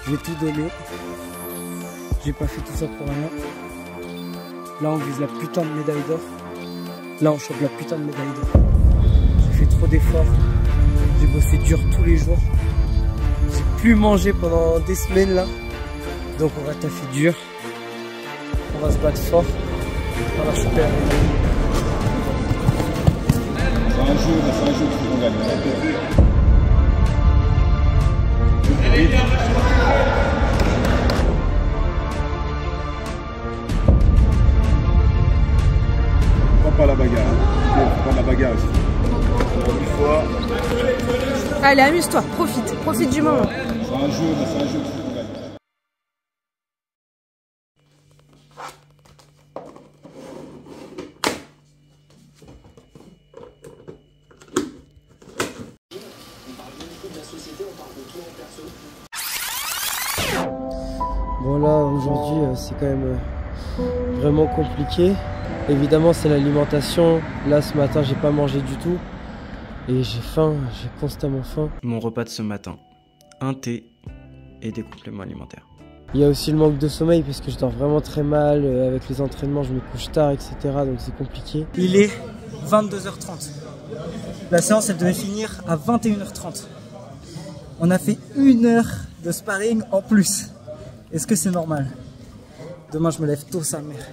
Je vais tout donner. J'ai pas fait tout ça pour rien. Là on vise la putain de médaille d'or. Là on chope la putain de médaille d'or. J'ai fait trop d'efforts. J'ai bossé dur tous les jours. J'ai plus mangé pendant des semaines là. Donc on va taffer dur. On va se battre fort. On va choper la médaille. C'est un jeu qu'il faut gagner. Pas la bagarre. Pas la bagarre aussi. Une fois. Allez, amuse-toi, profite du moment. C'est un jeu qu'il faut gagner. Bon là aujourd'hui c'est quand même vraiment compliqué. Évidemment c'est l'alimentation. Là ce matin j'ai pas mangé du tout. Et j'ai faim, j'ai constamment faim. Mon repas de ce matin, un thé et des compléments alimentaires. Il y a aussi le manque de sommeil parce que je dors vraiment très mal. Avec les entraînements je me couche tard, etc. Donc c'est compliqué. Il est 22h30. La séance elle devait finir à 21h30. On a fait 1 heure de sparring en plus. Est-ce que c'est normal? Demain je me lève tôt sa mère.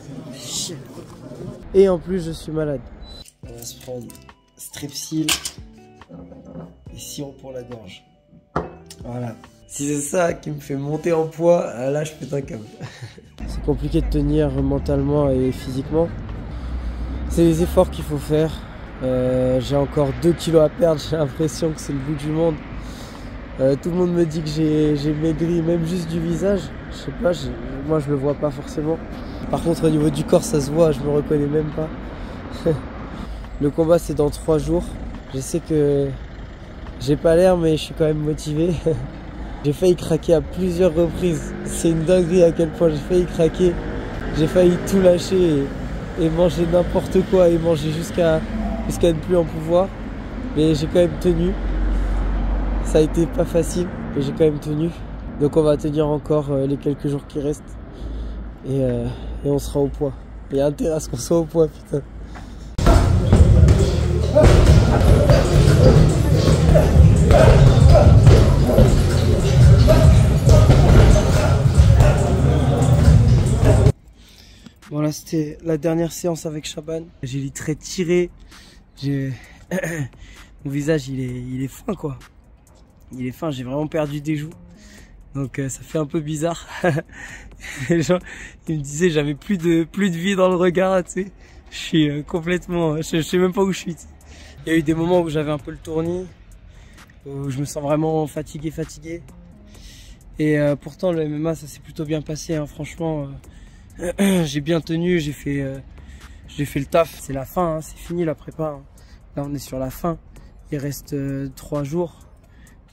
Et en plus je suis malade. On va se prendre Strepsil et sirop pour la gorge. Voilà. Si c'est ça qui me fait monter en poids, là je pète un câble. C'est compliqué de tenir mentalement et physiquement. C'est les efforts qu'il faut faire. J'ai encore 2 kilos à perdre, j'ai l'impression que c'est le bout du monde. Tout le monde me dit que j'ai maigri, même juste du visage. Je sais pas, moi je le vois pas forcément. Par contre au niveau du corps ça se voit, je me reconnais même pas. Le combat c'est dans 3 jours. Je sais que j'ai pas l'air mais je suis quand même motivé. J'ai failli craquer à plusieurs reprises. C'est une dinguerie à quel point j'ai failli craquer. J'ai failli tout lâcher et manger n'importe quoi et manger jusqu'à ne plus en pouvoir. Mais j'ai quand même tenu. Ça a été pas facile mais j'ai quand même tenu. Donc on va tenir encore les quelques jours qui restent. Et on sera au poids. Il y a intérêt à ce qu'on soit au poids, putain. Voilà, c'était la dernière séance avec Chaban. J'ai les traits tirés. Mon visage, il est fin, quoi. Il est fin, j'ai vraiment perdu des joues. Donc ça fait un peu bizarre. Les gens, ils me disaient j'avais plus de vie dans le regard, tu sais. Je suis complètement, je sais même pas où je suis. Il y a eu des moments où j'avais un peu le tournis, où je me sens vraiment fatigué. Et pourtant le MMA ça s'est plutôt bien passé, hein. Franchement, j'ai bien tenu, j'ai fait le taf. C'est la fin, hein. C'est fini la prépa, hein. Là on est sur la fin. Il reste 3 jours.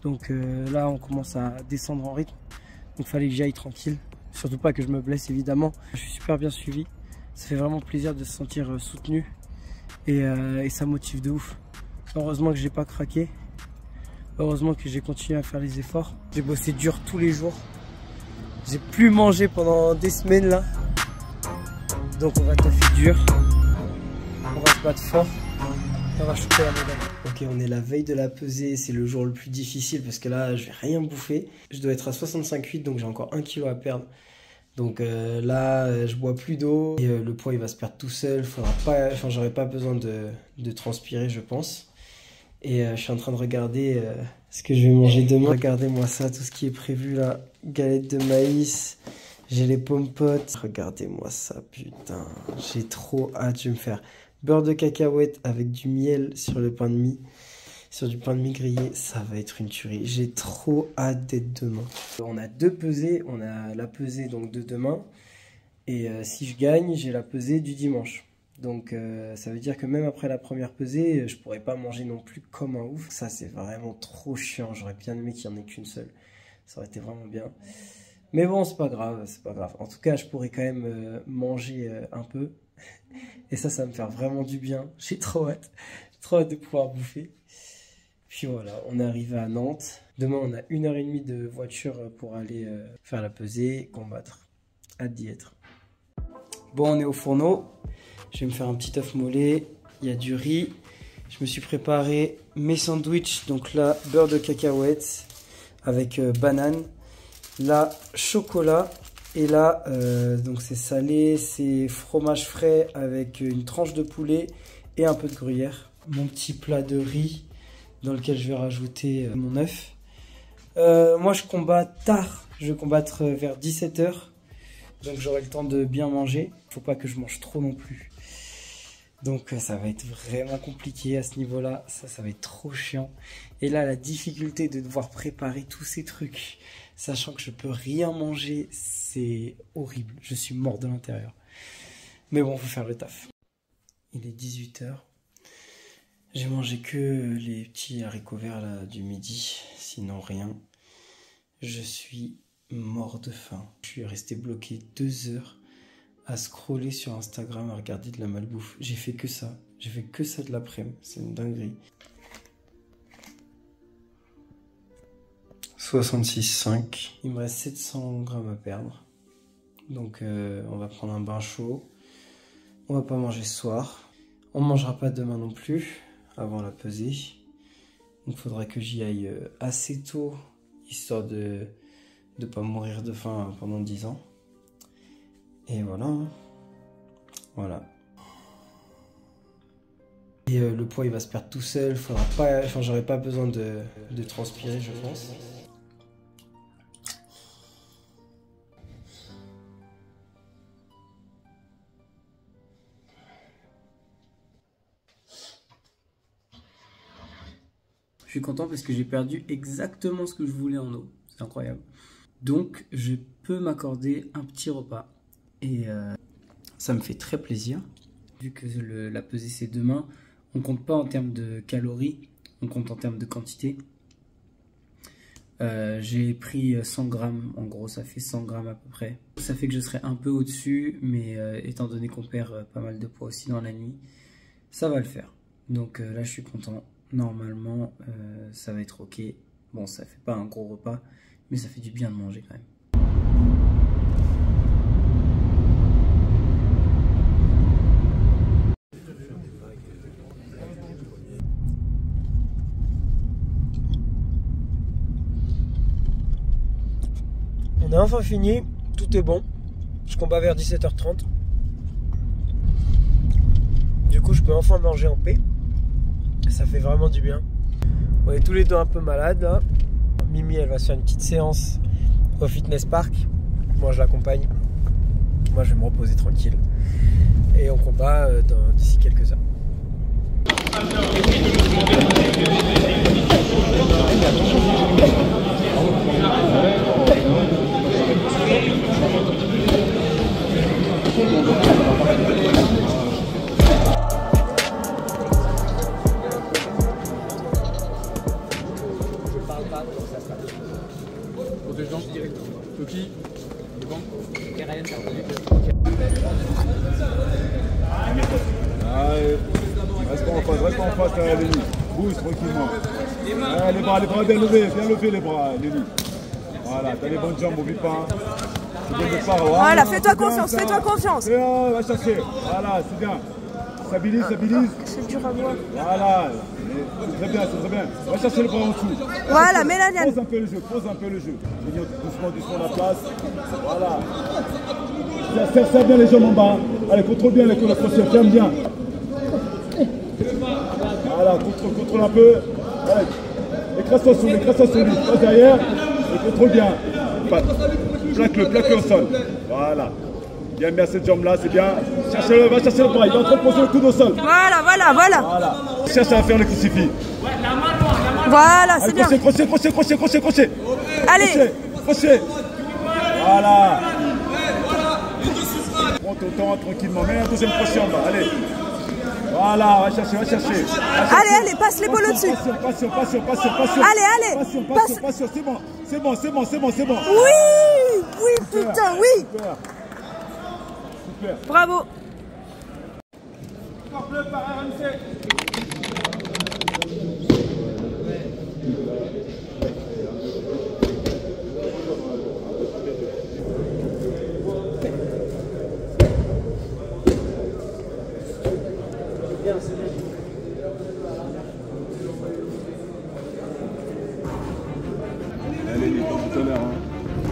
Donc là on commence à descendre en rythme. Donc fallait que j'y aille tranquille. Surtout pas que je me blesse évidemment. Je suis super bien suivi. Ça fait vraiment plaisir de se sentir soutenu. Et ça motive de ouf. Heureusement que j'ai pas craqué. Heureusement que j'ai continué à faire les efforts. J'ai bossé dur tous les jours. J'ai plus mangé pendant des semaines là. Donc on va taffer dur. On va se battre fort. On va choper la médaille. Ok, on est la veille de la pesée, c'est le jour le plus difficile parce que là, je vais rien bouffer. Je dois être à 65,8, donc j'ai encore 1 kilo à perdre. Donc là, je bois plus d'eau et le poids il va se perdre tout seul. Faudra pas, enfin, j'aurai pas besoin de transpirer, je pense. Et je suis en train de regarder ce que je vais manger demain. Regardez-moi ça, tout ce qui est prévu là. Galette de maïs, j'ai les pommes-potes. Regardez-moi ça, putain, j'ai trop hâte. Je vais me faire beurre de cacahuète avec du miel sur le pain de mie. Sur du pain de mie grillé, ça va être une tuerie. J'ai trop hâte d'être demain. On a 2 pesées, on a la pesée donc de demain. Et si je gagne, j'ai la pesée du dimanche. Donc ça veut dire que même après la première pesée, je pourrais pas manger non plus comme un ouf. Ça c'est vraiment trop chiant, j'aurais bien aimé qu'il n'y en ait qu'une seule. Ça aurait été vraiment bien. Mais bon, c'est pas grave, c'est pas grave. En tout cas, je pourrais quand même manger un peu. Et ça va me faire vraiment du bien. J'ai trop hâte de pouvoir bouffer. Puis voilà, on est arrivé à Nantes. Demain, on a 1h30 de voiture pour aller faire la pesée, combattre. Hâte d'y être. Bon, on est au fourneau. Je vais me faire un petit œuf mollet. Il y a du riz. Je me suis préparé mes sandwichs. Donc là, beurre de cacahuètes avec banane. Là, chocolat. Et là, donc c'est salé, c'est fromage frais avec une tranche de poulet et un peu de gruyère. Mon petit plat de riz dans lequel je vais rajouter mon œuf. Moi, je combats tard. Je vais combattre vers 17 h. Donc j'aurai le temps de bien manger. Faut pas que je mange trop non plus. Donc ça va être vraiment compliqué à ce niveau-là. Ça va être trop chiant. Et là, la difficulté de devoir préparer tous ces trucs, sachant que je peux rien manger, c'est horrible. Je suis mort de l'intérieur. Mais bon, faut faire le taf. Il est 18 h. J'ai mangé que les petits haricots verts là, du midi. Sinon rien. Je suis mort de faim. Je suis resté bloqué 2 heures à scroller sur Instagram, à regarder de la malbouffe. J'ai fait que ça. J'ai fait que ça de l'après-midi. C'est une dinguerie. 66,5. Il me reste 700 grammes à perdre. Donc on va prendre un bain chaud. On va pas manger ce soir. On mangera pas demain non plus, avant la pesée. Donc il faudra que j'y aille assez tôt, histoire de ne pas mourir de faim pendant 10 ans. Et voilà. Voilà. Et le poids il va se perdre tout seul. Faudra pas, enfin, j'aurai pas besoin de transpirer, je pense. Je suis content parce que j'ai perdu exactement ce que je voulais en eau. C'est incroyable. Donc je peux m'accorder un petit repas. Et ça me fait très plaisir. Vu que la pesée c'est demain, on compte pas en termes de calories, on compte en termes de quantité. J'ai pris 100 grammes, en gros ça fait 100 grammes à peu près. Ça fait que je serai un peu au-dessus, mais étant donné qu'on perd pas mal de poids aussi dans la nuit, ça va le faire. Donc là je suis content. Normalement ça va être ok. Bon, ça fait pas un gros repas, mais ça fait du bien de manger quand même. On a enfin fini, tout est bon. Je combats vers 17 h 30. Du coup, je peux enfin manger en paix. Ça fait vraiment du bien. On est tous les deux un peu malades là. Mimi, elle va se faire une petite séance au fitness park. Moi, je l'accompagne. Moi, je vais me reposer tranquille. Et on combat d'ici quelques heures. Toki, reste pas en face, Léni. Bouge tranquillement. Les bras bien levés, les bras, Léni. Voilà, t'as les bonnes jambes, oublie pas. Voilà, fais-toi confiance, fais-toi confiance. Va chercher, voilà, c'est bien. Stabilise. C'est dur à voir. Voilà, c'est très bien. Va chercher le bras en dessous. Voilà, mets la liane. Pose un peu le jeu. Doucement la place. Voilà. Serre bien les jambes en bas. Allez, contrôle bien les crochets, ferme bien. Voilà, contrôle un peu. Allez. Écrase-toi sur lui, passe derrière. Et contrôle bien. Plaque-le au sol. Voilà. Bien cette jambe-là, c'est bien. Va chercher le bras, il est en train de poser le coude au sol. Voilà. Cherche à faire le crucifix. Voilà, c'est bien. Crochet. Allez. Crochet. Voilà. Prends ton temps tranquillement. Mets un deuxième crochet en bas. Allez. Voilà, va chercher. Allez, passe l'épaule au-dessus. Passion. Allez. Passion, c'est bon. Oui, putain, oui. Super. Bravo. Bleu par RMC.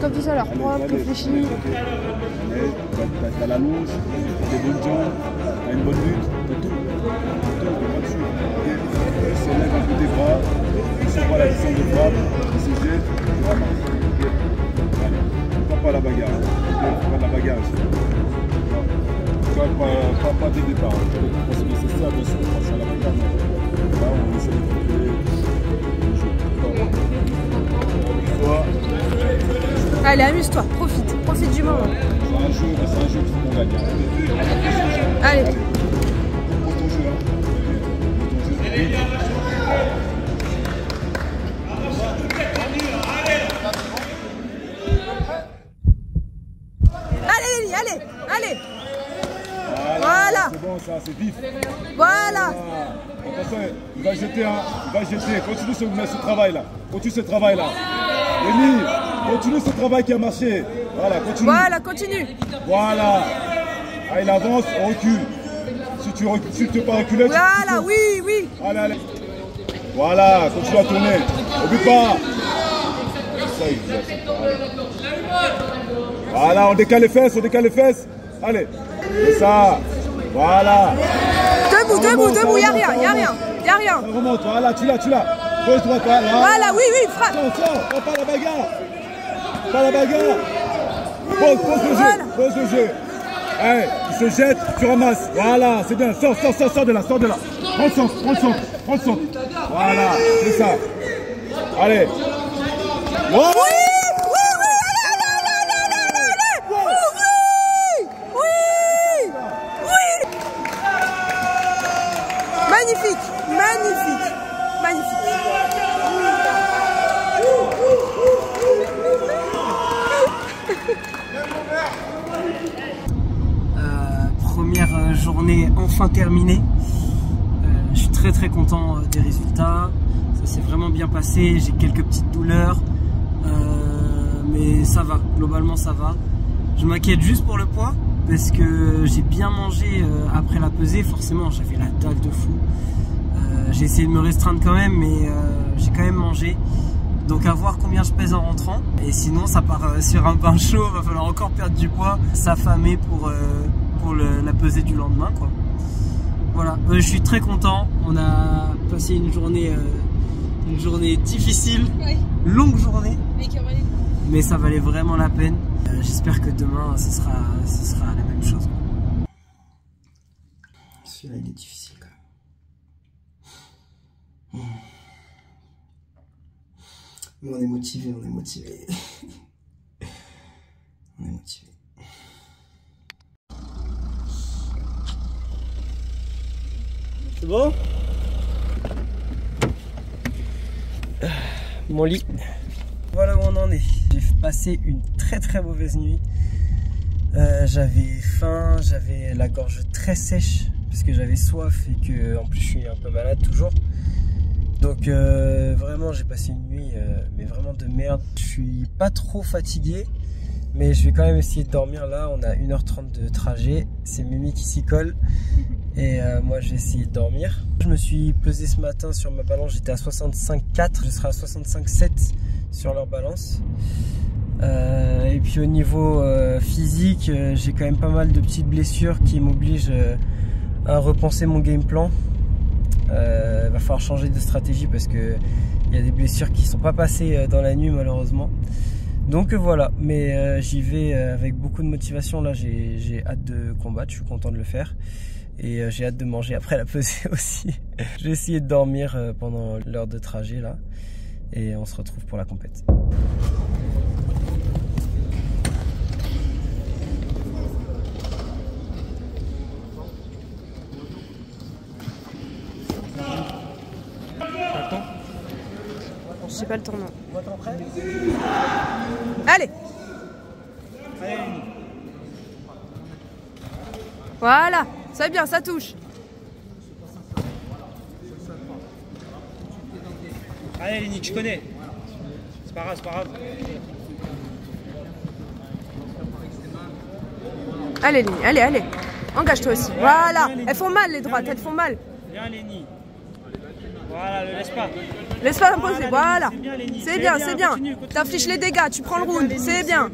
Comme tout à l'heure, propre, réfléchi. T'as la longe, t'as des bonnes jambes, t'as une bonne lutte, t'as tout. Tu lèves un peu tes bras, tu sens pas la distance de frappe, tu se jettes, tu ramasses. Allez, pas la bagarre. Pas de la bagarre ici. Pas dès le départ. Parce que c'est ça, bien sûr, on passe à la bagarre. Là, on essaie de trouver le jeu. Une fois. Allez, amuse-toi, profite du moment. C'est un jeu, mais c'est un jeu qu'il faut qu'on gagne. Allez. Pour ton jeu, Allez. Voilà. C'est bon ça, c'est vif. Voilà. Attention, il va jeter, hein. Il va jeter. Continue ce travail-là. Continue ce travail-là. Lenny, continue ce travail qui a marché. Voilà, continue. Voilà, continue. Voilà. Ah, il avance, on recule. Si tu peux pas reculer, voilà, oui. Allez. Voilà, continue à tourner. Oublie pas. Ça, il voilà, on décale les fesses. Allez. C'est ça. Voilà. Debout, y'a rien. Ça remonte, voilà, tu l'as. Gauche, droite, voilà. Voilà, oui, frappe. Attention, pas la bagarre. Pose le jeu. Allez, il se jette, tu ramasses. Voilà, c'est bien. Sors de là. Prends le centre. Voilà, c'est ça. Allez. Wow. Magnifique. Première journée enfin terminée. Je suis très content des résultats. Ça s'est vraiment bien passé. J'ai quelques petites douleurs, mais ça va. Globalement, ça va. Je m'inquiète juste pour le poids parce que j'ai bien mangé après la pesée. Forcément, j'avais la dalle de fou. J'ai essayé de me restreindre quand même, mais j'ai quand même mangé. Donc à voir combien je pèse en rentrant. Et sinon ça part sur un pain chaud, va falloir encore perdre du poids, s'affamer pour la pesée du lendemain, quoi. Voilà, je suis très content. On a passé une journée difficile, oui. Longue journée, mais ça valait vraiment la peine. J'espère que demain ce sera la même chose. Celui-là il est difficile quand même. Mais on est motivé. On est motivé. C'est bon? Mon lit. Voilà où on en est. J'ai passé une très mauvaise nuit. J'avais faim, j'avais la gorge très sèche parce que j'avais soif et que en plus je suis un peu malade toujours. Donc vraiment j'ai passé une nuit mais vraiment de merde. Je suis pas trop fatigué, mais je vais quand même essayer de dormir. Là on a 1h30 de trajet, c'est Mimi qui s'y colle et moi j'ai essayé de dormir. Je me suis pesé ce matin sur ma balance, j'étais à 65,4, je serai à 65,7 sur leur balance. Et puis au niveau physique, j'ai quand même pas mal de petites blessures qui m'obligent à repenser mon game plan. Va falloir changer de stratégie parce que il y a des blessures qui sont pas passées dans la nuit malheureusement. Donc voilà, mais j'y vais avec beaucoup de motivation. Là j'ai hâte de combattre, je suis content de le faire. Et j'ai hâte de manger après la pesée aussi. Je vais essayer de dormir pendant l'heure de trajet là. Et on se retrouve pour la compète. Je sais pas le tournant. Allez. Voilà, c'est bien, ça touche. Allez Lenny, tu connais. C'est pas grave. Allez Lenny, allez. Engage-toi aussi. Voilà, elles font mal les droites, elles font mal. Viens Lenny. Voilà, le laisse pas. Laisse pas imposer, voilà. C'est bien, c'est bien. Continue. T'affiches les dégâts, tu prends le round, c'est bien.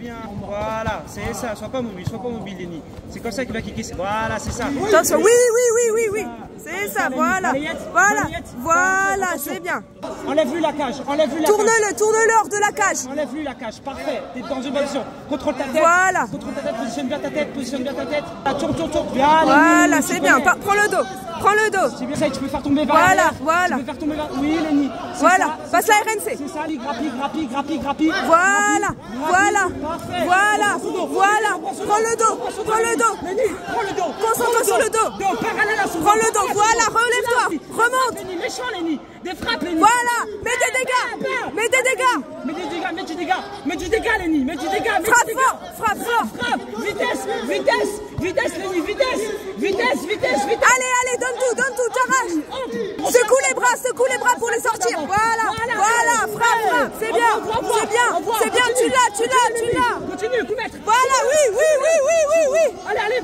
Voilà, c'est ça, sois pas mobile, Lenny. C'est comme ça qu'il va kicker. Voilà, c'est ça. Attention, oui. C'est ça, voilà. Voilà, c'est bien. Enlève-lui la cage, enlève-lui la cage. Tourne-le hors de la cage. Enlève-lui la cage, parfait. T'es dans une position. Contrôle ta tête. Voilà. Contrôle ta tête, positionne bien ta tête. Là, tourne. Voilà, c'est bien. Prends le dos. C'est bien ça, tu peux faire tomber vers Voilà, l'arrière. voilà. Tu peux faire tomber vers... Oui, Lenny. Voilà, passe la RNC. C'est ça, grappille. Voilà. Parfait. Voilà. Prends le dos. Lenny, prends le dos. Concentre-toi sur le dos. Parallèle à son Prends le dos, voilà, relève-toi. Remonte. Lenny, méchant, Lenny. Des frappes, Lenny. Voilà, mets des dégâts. Mets du dégât, Lenny. Frappe fort. Frappe. Vitesse, Lenny, vitesse. Allez, donne tout, t'arraches. Secoue les bras pour les sortir. Voilà, frappe. C'est bien. Tu l'as. Continue, coup maître. Voilà, oui. Allez,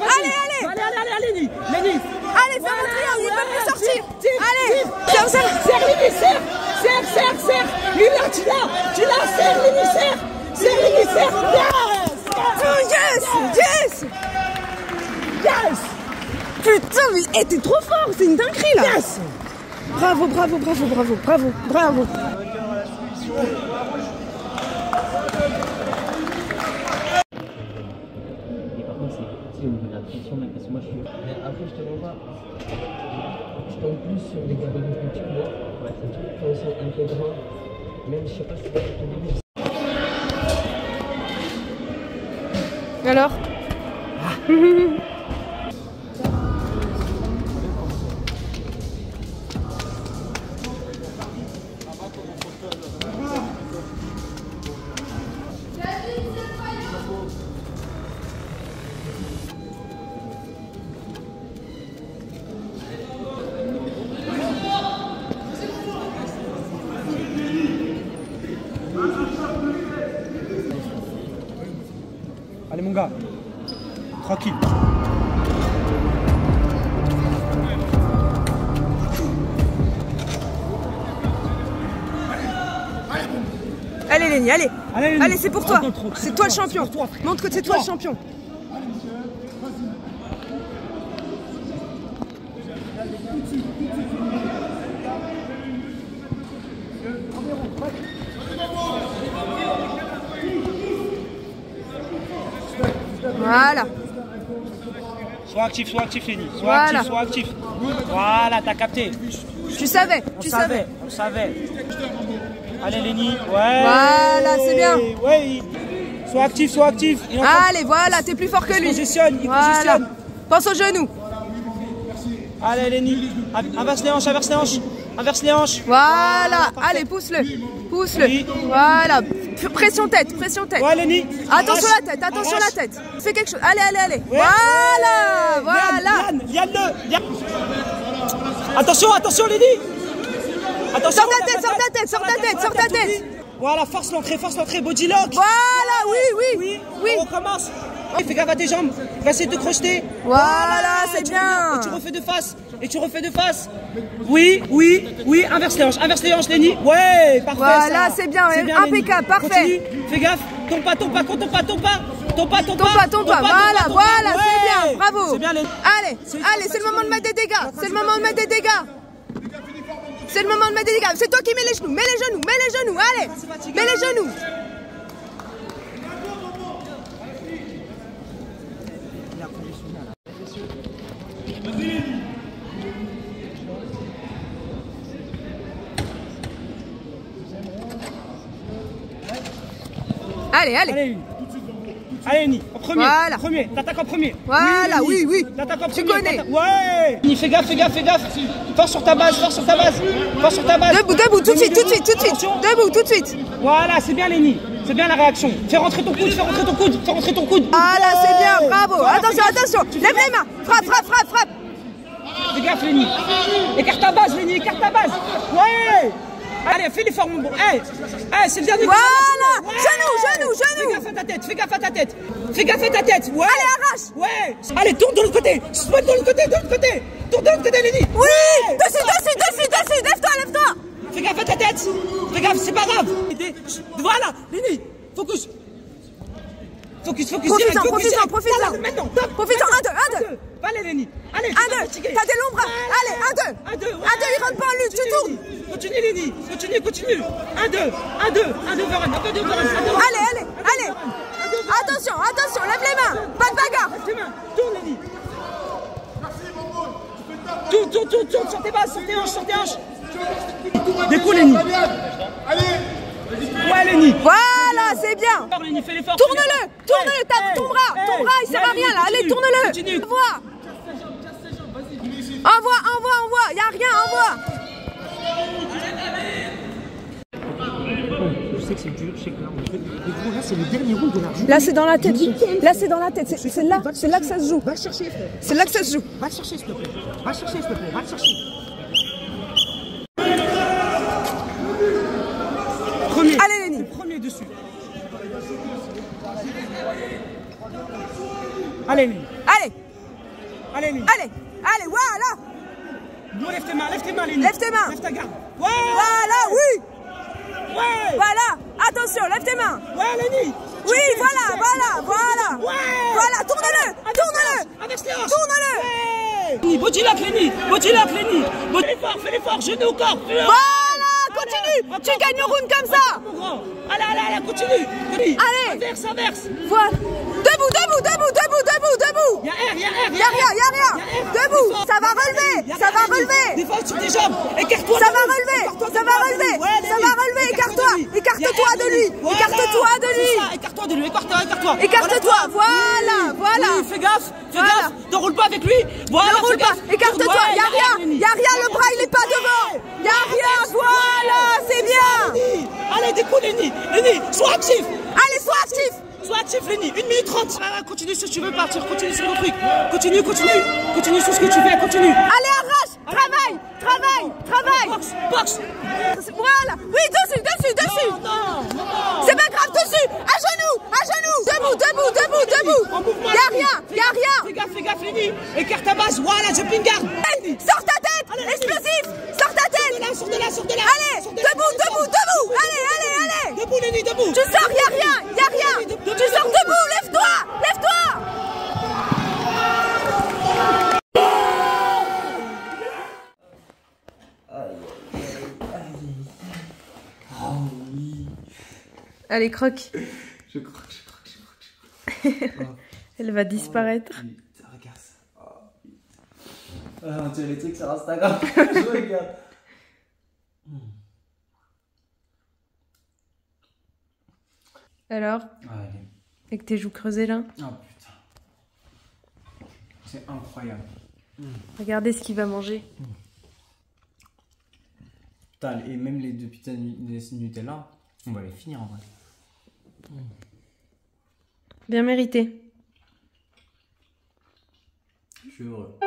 Lenny. Allez, fais un triangle, il peut plus sortir. Allez, Serre, Lenny, serre. Lui, là, tu l'as, serre, Lenny, serre. Yes. Putain, mais t'es trop fort, c'est une dinguerie là. Yes. Bravo. Au niveau de la pression, mec, parce que moi je suis. Mais après, je te l'envoie. Je tombe plus sur les gabarits que tu vois. Ouais, c'est tout. Quand ils sont un peu grands, même je sais pas si c'est au début. Alors Allez, mon gars. Tranquille. Allez, Lenny, allez. Lenny. Allez, c'est pour toi. Rencontre, C'est toi le champion. c'est pour toi, frère. Montre que c'est toi le champion. Voilà. Sois actif, Lenny. Voilà. Sois actif. Voilà, t'as capté. Tu savais. On savait. Allez, Lenny. Ouais. Voilà, c'est bien. Ouais. Sois actif. Allez, voilà, t'es plus fort que lui. Il congestionne. Voilà. Pense au genou. Allez, Lenny. Inverse les hanches. Voilà. Allez, pousse-le. Oui. Voilà. Pression tête. Ouais, Lenny. Attention la tête. Fais quelque chose. Allez. Ouais. Voilà. Yann. Attention, Lenny. Attention. Sors ta tête. Voilà, force l'entrée, body lock. Voilà, oui. On recommence. Fais gaffe à tes jambes. Va essayer de te crocheter. Voilà, c'est bien. Et tu refais de face. Oui. Inverse les hanches, Lenny. Ouais, parfait. Voilà, ça. c'est bien. Impeccable, Lenny. parfait. Continue. Fais gaffe. Tombe pas. Voilà, c'est bien. Bravo. C'est bien, Lenny. Allez, c'est le moment de mettre des dégâts. C'est le moment de mettre des dégâts. C'est toi qui mets les genoux. Mets les genoux. Allez, mets les genoux. Allez. Allez, Lenny, en premier. Voilà. T'attaques en premier. Voilà, oui. T'attaques en Tu premier. connais. Ouais. Lenny, fais gaffe. Force sur ta base. Debout, tout de suite. Debout, tout de suite. Voilà, c'est bien, Lenny. C'est bien la réaction. Fais rentrer ton coude. Voilà, c'est bien, bravo. Attention. Lève les mains. Frappe. Fais gaffe, Lenny. Écarte ta base, Lenny. Ouais. Allez, fais l'effort, mon bon. C'est le dernier. Voilà. Ouais. Genou. Fais gaffe à ta tête. Ouais. Allez, arrache. Ouais. Allez, tourne de l'autre côté. Tourne de l'autre côté, Lenny. Oui. Ouais. Dessus. Lève-toi. Fais gaffe à ta tête. Fais gaffe, c'est pas grave. Voilà, Lenny, focus. Focus. Profites-en. Maintenant. Profites-en. 1-2. Allez, Lenny. Allez, 1-2. T'as des longs bras. Allez, 1-2. 1-2, il rentre pas en lutte, tu tournes. Continue, Lenny. Continue. 1-2, Veren. Allez. Attention, lève les mains. Pas de bagarre. Lève tes mains. Tourne, Lenny. Tourne sur tes bases, sur tes hanches. Découle, Lenny. Ouais, Lenny. Voilà, c'est bien. Lenny, fais l'effort. Tourne-le, tape ton bras. Ton bras, il sert à rien là. Allez, tourne-le. Continue. Envoie. Y a rien, envoie. Je sais que c'est dur, je sais que là, on fait. Mais gros, là, c'est le dernier round de la journée. Là, c'est dans la tête. C'est là que ça se joue. Va le chercher, frère. C'est là que ça se joue. Va le chercher, s'il te plaît. Va le chercher. Allez, Lenny. Premier dessus. Allez, Lenny. Allez, voilà. Non, lève tes mains, Lenny. Lève tes mains. Lève ta garde. Voilà, oui. Ouais. Voilà. Attention, lève tes mains. Ouais, Lenny. Oui, voilà. Ouais. Voilà, tourne-le. Avec les hanches. Tourne-le. Ouais. Body lock, Lenny. Fais l'effort, genou au corps. Voilà, continue. Tu gagnes le round comme ça. Mon grand. Allez, continue. Allez. Inverse. Voilà. Debout. Y'a air. Y a rien. Debout. Ça va relever. Défense sur tes jambes. Écarte-toi. Ça va relever. Écarte-toi. Écarte-toi de lui. Écarte-toi de lui. Écarte-toi. Voilà. Oui, fais gaffe. T'enroules pas avec lui. Voilà, Ne roule pas. Écarte-toi. Y a rien. Le bras, il est pas devant. Y a rien. Voilà, c'est bien. Allez, découle, Lenny. Sois actif. Allez, sois actif. Sois actif, Lenny. 1 minute 30. Continue si tu veux partir. Continue sur le truc. Continue sur ce que tu fais. Continue. Allez, arrache. Travaille. Boxe. Voilà. Oui, dessus. Non. C'est pas grave, dessus. À genoux. Debout. Y a rien. Fais gaffe, Lenny. Écarte ta base. Voilà, jumping guard. Sors ta tête. Explosif. Sors ta tête. Sors de là. Allez, debout. Allez. Debout, Lenny, debout. Tu sors, y a rien. Tu sors debout. Lève-toi. Allez, croque. Je croque. Elle va disparaître. Regarde ça. Tu as les trucs sur Instagram. Je regarde. Alors, Allez. avec tes joues creusées là. Oh putain. C'est incroyable. Regardez ce qu'il va manger. Putain, et même les 2 putains de Nutella, on va les finir en vrai. Bien mérité. Je suis heureux.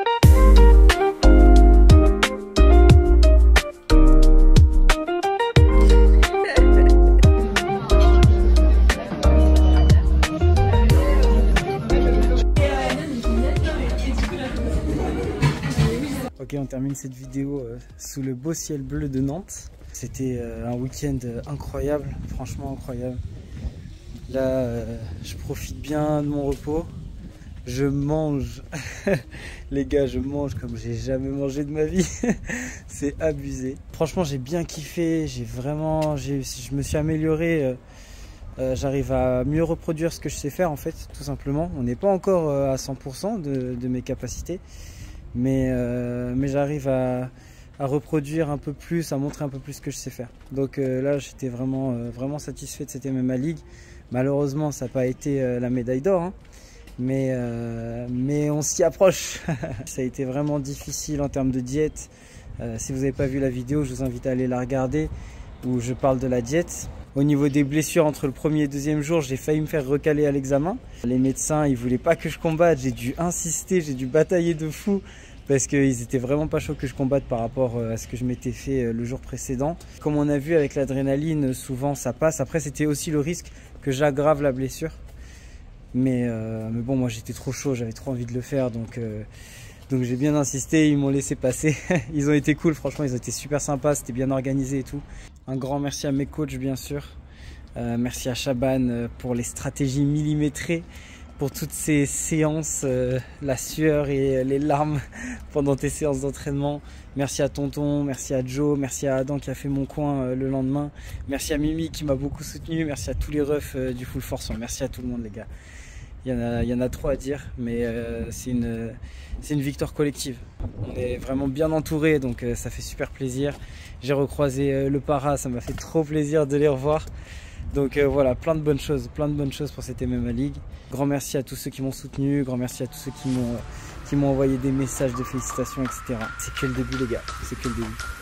Ok, on termine cette vidéo sous le beau ciel bleu de Nantes. C'était un week-end incroyable, franchement incroyable. Là, je profite bien de mon repos. Je mange, les gars, je mange comme j'ai jamais mangé de ma vie. C'est abusé. Franchement, j'ai bien kiffé. Je me suis amélioré. J'arrive à mieux reproduire ce que je sais faire en fait, tout simplement. On n'est pas encore à 100% de mes capacités, mais j'arrive à reproduire un peu plus, à montrer un peu plus ce que je sais faire. Donc là, j'étais vraiment satisfait de cette MMA League. Malheureusement, ça n'a pas été la médaille d'or, hein. Mais on s'y approche. Ça a été vraiment difficile en termes de diète. Si vous n'avez pas vu la vidéo, je vous invite à aller la regarder où je parle de la diète. Au niveau des blessures, entre le premier et le deuxième jour, j'ai failli me faire recaler à l'examen. Les médecins, ils voulaient pas que je combatte. J'ai dû insister, j'ai dû batailler de fou parce qu'ils étaient vraiment pas chauds que je combatte par rapport à ce que je m'étais fait le jour précédent. Comme on a vu avec l'adrénaline, souvent ça passe. Après, c'était aussi le risque que j'aggrave la blessure. Mais bon, moi j'étais trop chaud, j'avais trop envie de le faire, donc Donc j'ai bien insisté, ils m'ont laissé passer. Ils ont été cool, franchement, ils ont été super sympas, c'était bien organisé et tout. Un grand merci à mes coachs, bien sûr. Merci à Chaban pour les stratégies millimétrées, pour toutes ces séances, la sueur et les larmes pendant tes séances d'entraînement. Merci à Tonton, merci à Joe, merci à Adam qui a fait mon coin le lendemain. Merci à Mimi qui m'a beaucoup soutenu, merci à tous les refs du Full Force. Merci à tout le monde, les gars. Il y en a trop à dire, mais c'est une victoire collective. On est vraiment bien entouré, donc ça fait super plaisir. J'ai recroisé le Para, ça m'a fait trop plaisir de les revoir. Donc voilà, plein de bonnes choses pour cette MMA League. Grand merci à tous ceux qui m'ont soutenu, grand merci à tous ceux qui m'ont envoyé des messages de félicitations, etc. C'est que le début, les gars, c'est que le début.